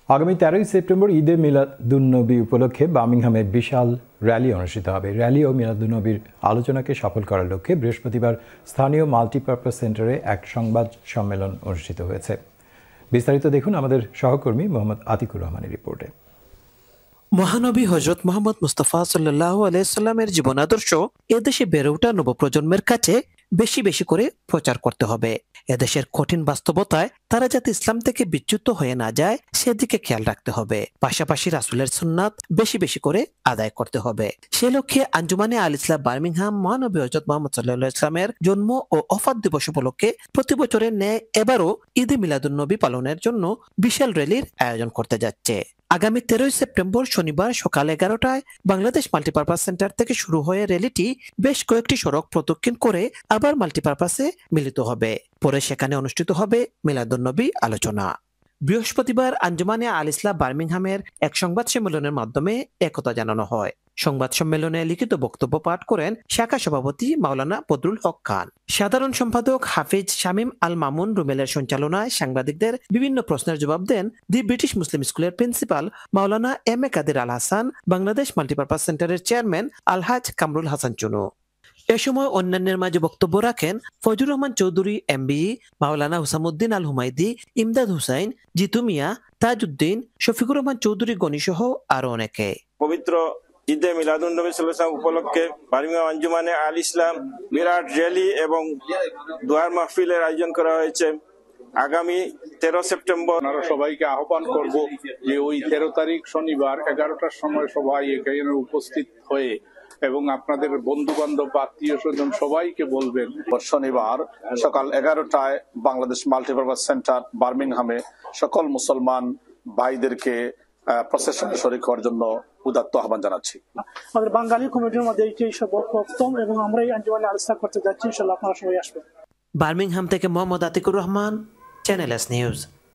আগামী 13 সেপ্টেম্বর ঈদে মিলাদুন্নবী উপলক্ষে বার্মিংহামে বিশাল র্যালি অনুষ্ঠিত হবে। র্যালি ও মিলাদুন্নবীর আলোচনাকে সফল করার লক্ষ্যে বৃহস্পতিবার স্থানীয় মাল্টিপারপাস সেন্টারে এক সংবাদ সম্মেলন অনুষ্ঠিত হয়েছে। বিস্তারিত দেখুন আমাদের সহকর্মী মোহাম্মদ আতিকুর রহমানের রিপোর্টে। মহানবী হযরত মুহাম্মদ মুস্তাফা সাল্লাল্লাহু আলাইহি সাল্লামের জীবন আদর্শ এদেশে বেড়ে ওঠা নবপ্রজন্মের কাছে বেশি বেশি করে প্রচার করতে হবে। এদেশের কঠিন বাস্তবতায় তারা যাতে ইসলাম থেকে বিচ্যুত হয়ে না যায় সেদিকে খেয়াল রাখতে হবে। পাশাপাশি রাসূলের সুন্নাত বেশি বেশি করে আদায় করতে হবে। সে লক্ষ্যে আঞ্জুমানে আল ইসলাম বার্মিংহাম মহানবী হযরত মুহাম্মদ সাল্লাল্লাহু আলাইহি সাল্লামের জন্ম ও ওফাত দিবস উপলক্ষে প্রতি বছরের ন্যায় এবারও ঈদে মিলাদুন্নবী পালনের জন্য বিশাল র্যালির আয়োজন করতে যাচ্ছে। আগামী 13 সেপ্টেম্বর শনিবার সকাল 11টায় বাংলাদেশ মাল্টিপারপাস সেন্টার থেকে শুরু হয়ে র্যালিটি বেশ কয়েকটি সড়ক প্রদক্ষিণ করে আবার মাল্টিপারপাসে মিলিত হবে। পরে সেখানে অনুষ্ঠিত হবে মিলাদুন্নবী আলোচনা। বৃহস্পতিবার আঞ্জুমানে আল ইসলাম বার্মিংহামের এক সংবাদ সম্মেলনের মাধ্যমে একথা জানানো হয়। সংবাদ সম্মেলনে লিখিত বক্তব্য পাঠ করেন শাখা সভাপতি মাওলানা বদরুল হক খান। সাধারণ সম্পাদক হাফিজ শামীম আল মামুন রুমেলের সঞ্চালনায় সাংবাদিকদের বিভিন্ন প্রশ্নের জবাব দেন দি ব্রিটিশ মুসলিম স্কুলের principal Maulana M A Quader Al Hasan, Bangladesh multipurpose সেন্টারের চেয়ারম্যান আলহাজ কামরুল হাসান চুনু। এ সময় অন্যান্যের মাঝে বক্তব্য রাখেন ফজলুর রহমান চৌধুরী এমবিই, মাওলানা হুসামুদ্দিন আল হুমায়দি, ইমদাদ হুসাইন, জিতু মিয়া, তাজউদ্দিন, শফিকুর রহমান চৌধুরী গনি সহ আরো অনেকে। পবিত্র ঈদে মিলাদুন্নবী সাল্লাল্লাহু আলাইহি ওয়াসাল্লাম উপলক্ষে বার্মিংহাম আঞ্জুমানে আল ইসলাম বিরাট র্যালি এবং দোয়ার মাহফিলের আয়োজন করা হয়েছে। আগামী 13 সেপ্টেম্বর আমরা সবাইকে আহ্বান করব যে ওই 13 তারিখ শনিবার 11টার সময় সবাই এখানে উপস্থিত হয়ে এবং আপনাদের বন্ধু বান্ধব আত্মীয় স্বজন সবাইকে বলবেন। শনিবার সকাল 11টায় বাংলাদেশ মাল্টিপারপাস সেন্টার বার্মিংহামে সকল মুসলমান ভাইদেরকে প্রসেশনে শরীক হওয়ার জন্য উদাত্ত আহ্বান জানাচ্ছি। আমাদের বাঙালি কমিটির মধ্যে এটাই সর্বপ্রথম এবং আমরা এই আঞ্জুমানে আলোচনা করতে যাচ্ছি। ইনশাআল্লাহ আপনারা সবাই আসবেন। বার্মিংহাম থেকে Mohammad Atikur Rahman, Channel S news.